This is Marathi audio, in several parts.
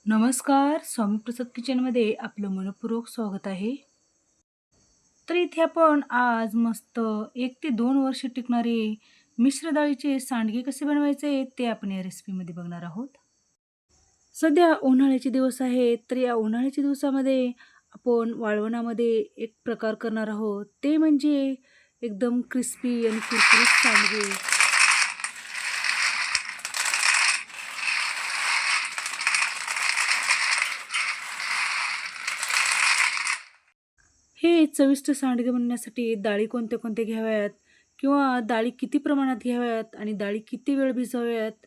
नमस्कार. स्वामी प्रसाद किचनमध्ये आपलं मनःपूर्वक स्वागत आहे. तर इथे आपण आज मस्त 1 ते 2 वर्ष टिकणारे मिश्र डाळीचे सांडगे कसे बनवायचे ते आपण या रेसिपीमध्ये बघणार आहोत. सध्या उन्हाळ्याचे दिवस आहेत, तर या उन्हाळ्याच्या दिवसामध्ये आपण वाळवणामध्ये एक प्रकार करणार आहोत. ते म्हणजे एकदम क्रिस्पी आणि कुरकुरीत सांडगे. हे चविष्ट सांडगे बनवण्यासाठी डाळी कोणत्या-कोणत्या घ्याव्यात किंवा डाळी किती प्रमाणात घ्याव्यात आणि डाळी किती वेळ भिजवाव्यात,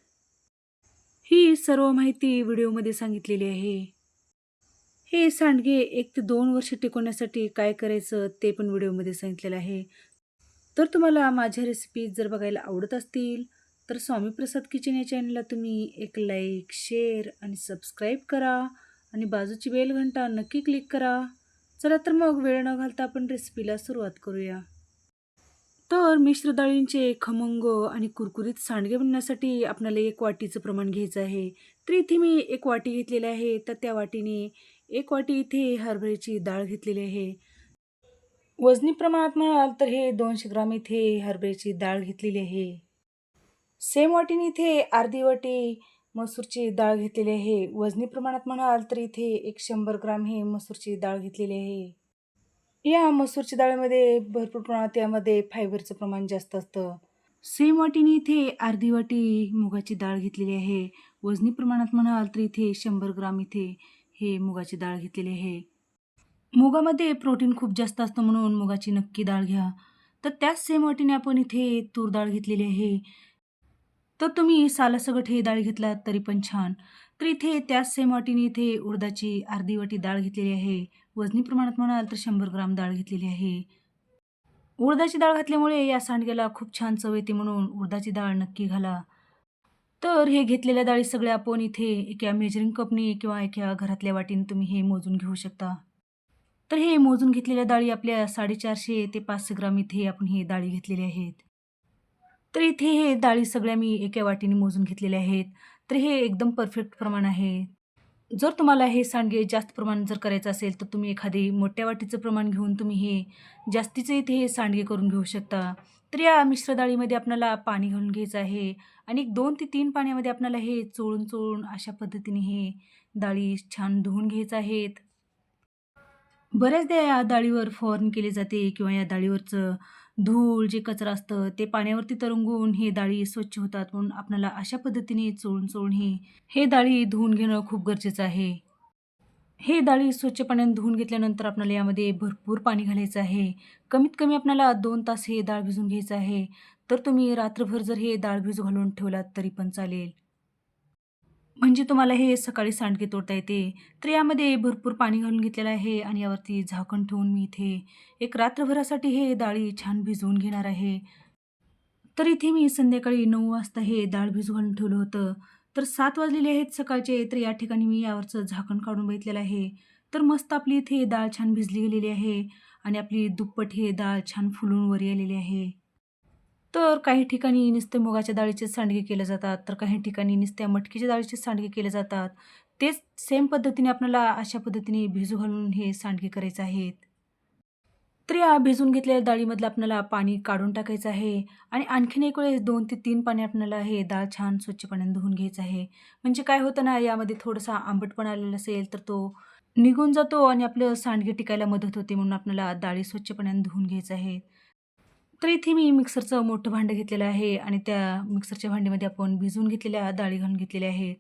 ही सर्व माहिती व्हिडिओमध्ये सांगितलेली आहे. हे सांडगे 1 ते 2 वर्ष टिकवण्यासाठी काय करायचं ते पण व्हिडिओमध्ये सांगितलेलं आहे. तर तुम्हाला माझ्या रेसिपीज जर बघायला आवडत असतील, तर स्वामी प्रसाद किचन या चॅनलला तुम्ही एक लाईक, शेअर आणि सबस्क्राईब करा आणि बाजूची बेल घंटा नक्की क्लिक करा. चला तर मग वेळ न घालता आपण रेसिपीला सुरुवात करूया. तर मिश्र डाळींचे खमंग आणि कुरकुरीत सांडगे बनवण्यासाठी आपल्याला 1 वाटीचं प्रमाण घ्यायचं आहे. तर इथे मी 1 वाटी घेतलेली आहे. तर त्या वाटीने 1 वाटी इथे हरभऱ्याची डाळ घेतलेली आहे. वजनी प्रमाणात म्हणाल तर हे 200 ग्राम इथे हरभऱ्याची डाळ घेतलेली आहे. सेम वाटीने इथे अर्धी वाटी मसूरची डाळ घेतलेली आहे. वजनी प्रमाणात म्हणाल तर इथे एक 100 ग्राम हे मसूरची डाळ घेतलेली आहे. या मसूरच्या डाळीमध्ये भरपूर प्रमाणात यामध्ये फायबरचं प्रमाण जास्त असतं. सेम वाटीने इथे अर्धी वाटी मुगाची डाळ घेतलेली आहे. वजनी प्रमाणात म्हणाल तर इथे 100 ग्राम इथे हे मुगाची डाळ घेतलेली आहे. मुगामध्ये प्रोटीन खूप जास्त असतं म्हणून मुगाची नक्की डाळ घ्या. तर त्याच सेम वाटीने आपण इथे तूर डाळ घेतलेली आहे. तर तुम्ही सालासकट हे डाळ घेतलात तरी पण छान. तर इथे त्याच सेम वाटीने इथे उडदाची अर्धी वाटी डाळ घेतलेली आहे. वजनी प्रमाणात म्हणाल तर 100 ग्राम डाळ घेतलेली आहे. उडदाची डाळ घातल्यामुळे या सांडग्याला खूप छान चव येते म्हणून उडदाची डाळ नक्की घाला. तर हे घेतलेल्या डाळी सगळ्या आपण इथे एका मेजरिंग कपनी किंवा एका घरातल्या वाटीने तुम्ही हे मोजून घेऊ शकता. तर हे मोजून घेतलेल्या डाळी आपल्या 450 ते 500 ग्राम इथे आपण हे डाळी घेतलेल्या आहेत. तर इथे हे डाळी सगळ्या मी एका वाटीने मोजून घेतलेल्या आहेत. तर हे एकदम परफेक्ट प्रमाण आहे. जर तुम्हाला हे सांडगे जास्त प्रमाणात जर करायचं असेल, तर तुम्ही एखादी मोठ्या वाटीचं प्रमाण घेऊन तुम्ही हे जास्तीचे इथे हे सांडगे करून घेऊ शकता. तर या मिश्र डाळीमध्ये आपल्याला पाणी घालून घ्यायचं आहे आणि 2 ते 3 पाण्यामध्ये आपल्याला हे चोळून-चोळून अशा पद्धतीने हे डाळी छान धुवून घ्यायचं आहेत. बऱ्याचदा या डाळीवर फवारणी केली जाते किंवा या डाळीवरचं धूळ, जे कचरा असतं ते पाण्यावरती तरंगून हे डाळी स्वच्छ होतात. म्हणून आपल्याला अशा पद्धतीने चोळून-चोळून हे डाळी धुवून घेणं खूप गरजेचं आहे. हे डाळी स्वच्छ पाण्याने धुवून घेतल्यानंतर आपल्याला यामध्ये भरपूर पाणी घालायचं आहे. कमीत कमी आपल्याला 2 तास हे डाळ भिजवून घ्यायचं आहे. तर तुम्ही रात्रभर जर हे डाळ भिजू घालून ठेवलात तरी पण चालेल. म्हणजे तुम्हाला हे सकाळी सांडगे तोडता येते. तर यामध्ये भरपूर पाणी घालून घेतलेलं आहे आणि यावरती झाकण ठेवून मी इथे एक रात्रभरासाठी हे डाळी छान भिजवून घेणार आहे. तर इथे मी संध्याकाळी 9 वाजता हे डाळ भिजू घालून ठेवलं होतं. तर 7 वाजलेले आहेत सकाळचे. तर या ठिकाणी मी यावरचं झाकण काढून बघितलेलं आहे. तर मस्त आपली इथे डाळ छान भिजली गेलेली आहे आणि आपली दुप्पट हे डाळ छान फुलून वर आलेली आहे. तर काही ठिकाणी नुसते मुगाच्या डाळीचे सांडगे केले जातात, तर काही ठिकाणी नुसत्या मटकीच्या डाळीचे सांडगे केले जातात. तेच सेम पद्धतीने आपल्याला अशा पद्धतीने भिजू घालून हे सांडगे करायचे आहेत. तर या भिजवून घेतलेल्या डाळीमधलं आपल्याला पाणी काढून टाकायचं आहे आणि आणखीन एक वेळेस 2 ते 3 पाणी आपल्याला हे डाळ छान स्वच्छ पाण्याने धुवून घ्यायचं आहे. म्हणजे काय होतं ना, यामध्ये थोडासा आंबटपणा आलेला असेल, तर तो निघून जातो आणि आपलं सांडगे टिकायला मदत होते. म्हणून आपल्याला डाळी स्वच्छ पाण्याने धुवून घ्यायचं आहे. तर इथे मी मिक्सरचं मोठं भांडं घेतलेलं आहे आणि त्या मिक्सरच्या भांड्यामध्ये आपण भिजवून घेतलेल्या डाळी घालून घेतलेल्या आहेत.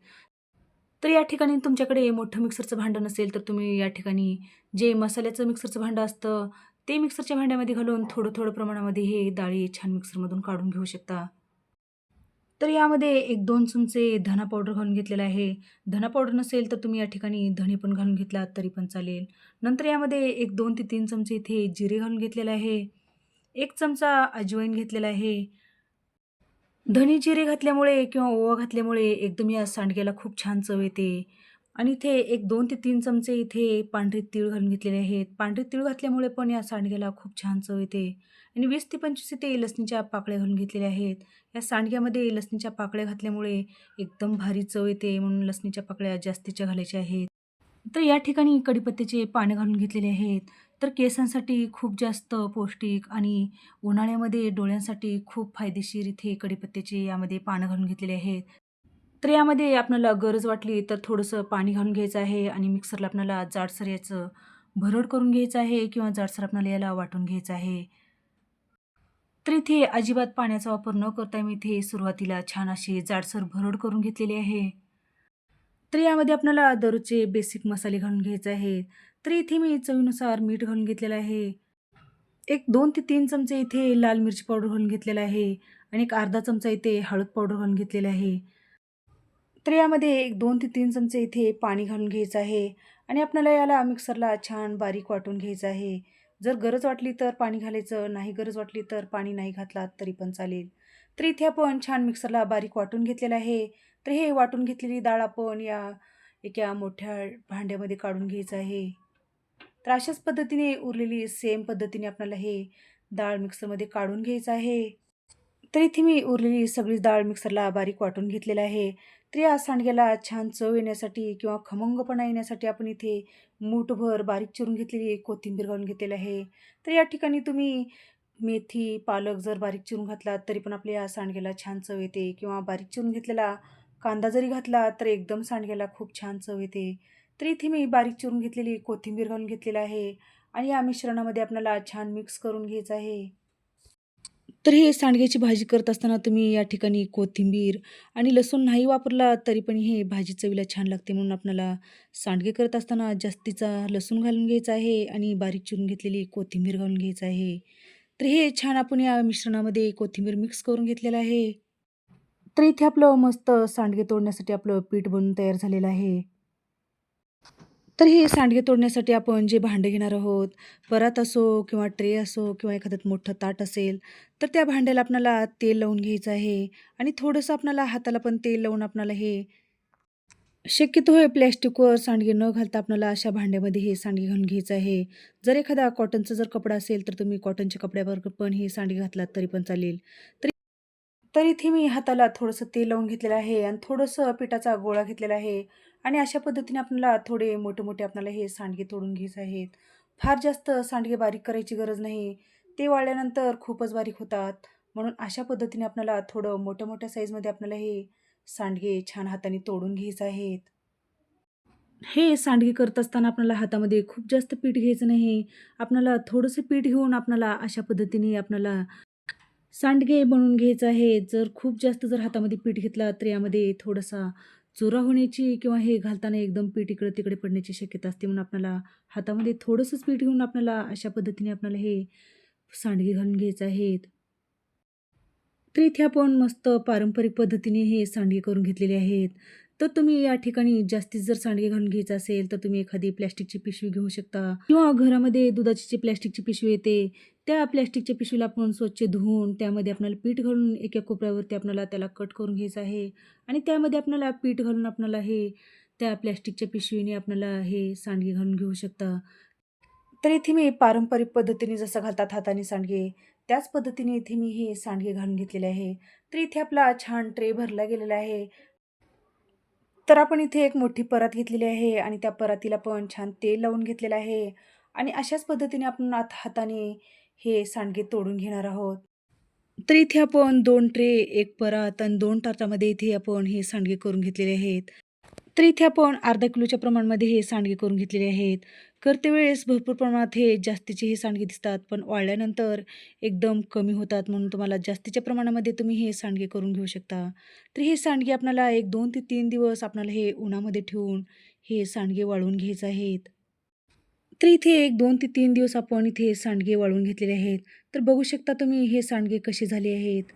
तर या ठिकाणी तुमच्याकडे मोठं मिक्सरचं भांडं नसेल, तर तुम्ही या ठिकाणी जे मसाल्याचं मिक्सरचं भांडं असतं, ते मिक्सरच्या भांड्यामध्ये घालून थोडं-थोडं प्रमाणामध्ये हे डाळी छान मिक्सरमधून काढून घेऊ शकता. तर यामध्ये 1-2 चमचे धना पावडर घालून घेतलेला आहे. धना पावडर नसेल, तर तुम्ही या ठिकाणी धणे पण घालून घेतलात तरी पण चालेल. नंतर यामध्ये 1-2 ते 3 चमचे इथे जिरे घालून घेतलेलं आहे. 1 चमचा अजवाईन घेतलेला आहे. धने जिरे घातल्यामुळे किंवा ओवा घातल्यामुळे एकदम या सांडग्याला खूप छान चव येते. आणि इथे एक 2 ते 3 चमचे इथे पांढरे तीळ घालून घेतलेले आहेत. पांढरे तीळ घातल्यामुळे पण या सांडग्याला खूप छान चव येते. आणि 20 ते 25 इथे लसणीच्या पाकळ्या घालून घेतलेल्या आहेत. या सांडग्यामध्ये लसणीच्या पाकळ्या घातल्यामुळे एकदम भारी चव येते, म्हणून लसणीच्या पाकळ्या जास्तीच्या घालायच्या आहेत. तर या ठिकाणी कढीपत्त्याचे पाने घालून घेतलेले आहेत. तर केसांसाठी खूप जास्त पौष्टिक आणि उन्हाळ्यामध्ये डोळ्यांसाठी खूप फायदेशीर इथे कढीपत्त्याचे यामध्ये पानं घालून घेतलेले आहेत. तर यामध्ये आपल्याला गरज वाटली तर थोडंसं पाणी घालून घ्यायचं आहे आणि मिक्सरला आपल्याला जाडसर याचं भरड करून घ्यायचं आहे किंवा जाडसर आपल्याला याला वाटून घ्यायचं आहे. तर इथे अजिबात पाण्याचा वापर न करता मी इथे सुरुवातीला छान अशी जाडसर भरड करून घेतलेली आहे. तर यामध्ये आपल्याला दररोजचे बेसिक मसाले घालून घ्यायचे आहेत. तर इथे मी चवीनुसार मीठ घालून घेतलेलं आहे. एक 2 ते 3 चमचे इथे लाल मिरची पावडर घालून घेतलेला आहे आणि एक अर्धा चमचा इथे हळद पावडर घालून घेतलेला आहे. तर यामध्ये एक 2 ते 3 चमचे इथे पाणी घालून घ्यायचं आहे आणि आपल्याला याला मिक्सरला छान बारीक वाटून घ्यायचं आहे. जर गरज वाटली तर पाणी घालायचं, नाही गरज वाटली तर पाणी नाही घातलात तरी पण चालेल. तर इथे आपण छान मिक्सरला बारीक वाटून घेतलेलं आहे. तर हे वाटून घेतलेली डाळ आपण या एका मोठ्या भांड्यामध्ये काढून घ्यायचं आहे. तर अशाच पद्धतीने उरलेली सेम पद्धतीने आपल्याला हे डाळ मिक्सरमध्ये काढून घ्यायचं आहे. तर इथे मी उरलेली सगळी डाळ मिक्सरला बारीक वाटून घेतलेलं आहे. तर या सांडग्याला छान चव येण्यासाठी किंवा खमंगपणा येण्यासाठी आपण इथे मूठभर बारीक चिरून घेतलेली कोथिंबीर घालून घेतलेली आहे. तर या ठिकाणी तुम्ही मेथी, पालक जर बारीक चिरून घातलात तरी पण आपल्या या सांडग्याला छान चव येते किंवा बारीक चिरून घेतलेला कांदा जरी घातला तर एकदम सांडग्याला खूप छान चव येते. तर इथे मी बारीक चिरून घेतलेली कोथिंबीर घालून घेतलेलं आहे आणि या मिश्रणामध्ये आपल्याला छान मिक्स करून घ्यायचं आहे. तर हे सांडग्याची भाजी करत असताना तुम्ही या ठिकाणी कोथिंबीर आणि लसूण नाही वापरला तरी पण हे भाजी चवीला छान लागते, म्हणून आपल्याला सांडगे करत असताना जास्तीचा लसूण घालून घ्यायचा आहे आणि बारीक चिरून घेतलेली कोथिंबीर घालून घ्यायचं आहे. तर हे छान आपण या मिश्रणामध्ये कोथिंबीर मिक्स करून घेतलेलं आहे. तर इथे आपलं मस्त सांडगे तोडण्यासाठी आपलं पीठ बनून तयार झालेलं आहे. तर हे सांडगे तोडण्यासाठी आपण जे भांडं घेणार आहोत, परात असो किंवा ट्रे असो किंवा एखादं मोठं ताट असेल, तर त्या भांड्याला आपल्याला तेल लावून घ्यायचं आहे आणि थोडंसं आपल्याला हाताला पण तेल लावून आपल्याला हे शक्यतो हे प्लॅस्टिकवर सांडगे न घालता आपल्याला अशा भांड्यामध्ये हे सांडगे घालून घ्यायचं आहे. जर एखादा कॉटनचा जर कपडा असेल, तर तुम्ही कॉटनच्या कपड्यावर पण हे सांडगे घातलात तरी पण चालेल. तर तर इथे मी हाताला थोडंसं तेल लावून घेतलेलं आहे आणि थोडंसं पिठाचा गोळा घेतलेला आहे आणि अशा पद्धतीने आपल्याला थोडे मोठे-मोठे आपल्याला हे सांडगे तोडून घ्यायचे आहेत. फार जास्त सांडगे बारीक करायची गरज नाही. ते वाळल्यानंतर खूपच बारीक होतात. म्हणून अशा पद्धतीने आपल्याला थोडं मोठ्या-मोठ्या साईजमध्ये आपल्याला हे सांडगे छान हाताने तोडून घ्यायचे आहेत. हे सांडगे करत असताना आपल्याला हातामध्ये खूप जास्त पीठ घ्यायचं नाही. आपल्याला थोडंसं पीठ घेऊन आपल्याला अशा पद्धतीने आपल्याला सांडगे बनवून घ्यायचं आहे. जर खूप जास्त जर हातामध्ये पीठ घेतला तर यामध्ये थोडासा चुरा होण्याची किंवा हे घालताना एकदम पीठ इकडे-तिकडे पडण्याची शक्यता असते. म्हणून आपल्याला हातामध्ये थोडंसंच पीठ घेऊन आपल्याला अशा पद्धतीने आपल्याला हे सांडगे घालून घ्यायचे आहेत. तर इथे आपण मस्त पारंपरिक पद्धतीने हे सांडगे करून घेतलेले आहेत. तर तुम्ही या ठिकाणी जास्तीत जर सांडगे घालून घ्यायचं असेल, तर तुम्ही एखादी प्लास्टिकची पिशवी घेऊ शकता किंवा घरामध्ये दुधाची जी प्लास्टिकची पिशवी येते, त्या प्लास्टिकच्या पिशवीला आपण स्वच्छ धुवून त्यामध्ये आपल्याला पीठ घालून एका कोपऱ्यावरती आपल्याला त्याला कट करून घ्यायचं आहे आणि त्यामध्ये आपल्याला पीठ घालून आपल्याला हे त्या प्लास्टिकच्या पिशवीने आपल्याला हे सांडगे घालून घेऊ शकता. तर इथे मी पारंपरिक पद्धतीने जसं घालतात हाताने सांडगे, त्याच पद्धतीने इथे मी हे सांडगे घालून घेतलेले आहे. तर इथे आपला छान ट्रे भरला गेलेला आहे. तर आपण इथे एक मोठी परात घेतलेली आहे आणि त्या परातीला पण छान तेल लावून घेतलेलं आहे आणि अशाच पद्धतीने आपण आता हाताने हे सांडगे तोडून घेणार आहोत. तर इथे आपण 2 ट्रे, 1 परात आणि 2 ताटामध्ये इथे आपण हे सांडगे करून घेतलेले आहेत. तर इथे आपण अर्धा किलोच्या प्रमाणामध्ये हे सांडगे करून घेतलेले आहेत. करते वेळेस भरपूर प्रमाणात हे जास्तीचे हे सांडगे दिसतात, पण वाळल्यानंतर एकदम कमी होतात. म्हणून तुम्हाला जास्तीच्या प्रमाणामध्ये तुम्ही हे सांडगे करून घेऊ शकता. तर हे सांडगे आपल्याला एक 2 ते 3 दिवस आपल्याला हे उन्हामध्ये ठेवून हे सांडगे वाळवून घ्यायचे आहेत. तर इथे एक 2 ते 3 दिवस आपण इथे सांडगे वाळवून घेतलेले आहेत. तर बघू शकता तुम्ही हे सांडगे कसे झाले आहेत.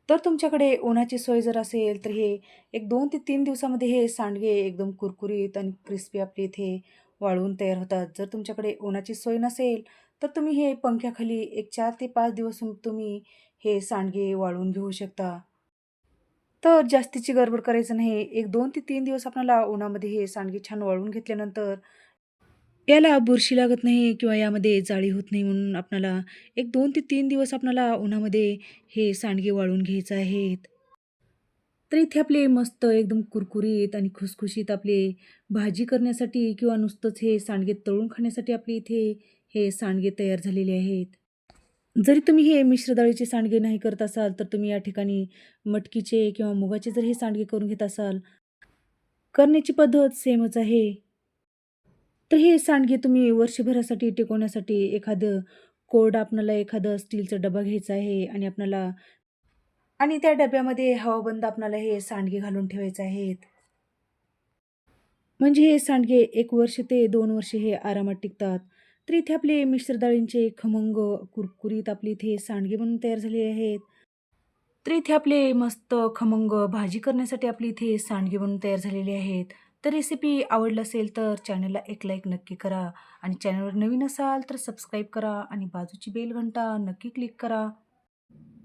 तर तुमच्याकडे उन्हाची सोय जर असेल, तर हे एक 2 ते 3 दिवसामध्ये हे सांडगे एकदम कुरकुरीत आणि क्रिस्पी आपले इथे वाळवून तयार होतात. जर तुमच्याकडे उन्हाची सोय नसेल, तर तुम्ही हे पंख्याखाली एक 4 ते 5 दिवस तुम्ही हे सांडगे वाळवून घेऊ शकता. तर जास्तीची गडबड करायचं नाही. एक 2 ते 3 दिवस आपल्याला उन्हामध्ये हे सांडगे छान वाळवून घेतल्यानंतर याला बुरशी लागत नाही किंवा यामध्ये जाळी होत नाही म्हणून आपल्याला एक 2 ते 3 दिवस आपल्याला उन्हामध्ये हे सांडगे वाळवून घ्यायचे आहेत. तर इथे आपले मस्त एकदम कुरकुरीत आणि खुसखुशीत आपले भाजी करण्यासाठी किंवा नुसतंच हे सांडगे तळून खाण्यासाठी आपले इथे हे सांडगे तयार झालेले आहेत. जरी तुम्ही हे मिश्र डाळीचे सांडगे नाही करत असाल, तर तुम्ही या ठिकाणी मटकीचे किंवा मुगाचे जर हे सांडगे करून घेत असाल, करण्याची पद्धत सेमच आहे. तर हे सांडगे तुम्ही वर्षभरासाठी टिकवण्यासाठी एखादं कोरडं आपल्याला एखादं स्टीलचा डबा घ्यायचा आहे आणि त्या डब्यामध्ये हवाबंद आपल्याला हे सांडगे घालून ठेवायचे आहेत. म्हणजे हे सांडगे 1 वर्ष ते 2 वर्ष हे आरामात टिकतात. तर इथे आपले मिश्र डाळींचे खमंग, कुरकुरीत आपले इथे सांडगे बनून तयार झालेले आहेत. तर इथे आपले मस्त खमंग भाजी करण्यासाठी आपली इथे सांडगे बनवून तयार झालेले आहेत. तर रेसिपी आवडली असेल तर चॅनलला एक लाईक नक्की करा आणि चॅनलवर नवीन असाल तर सबस्क्राईब करा आणि बाजूची बेल घंटा नक्की क्लिक करा.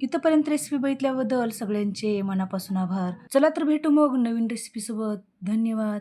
इथपर्यंत रेसिपी बघितल्याबद्दल सगळ्यांचे मनापासून आभार. चला तर भेटू मग नवीन रेसिपीसोबत. धन्यवाद.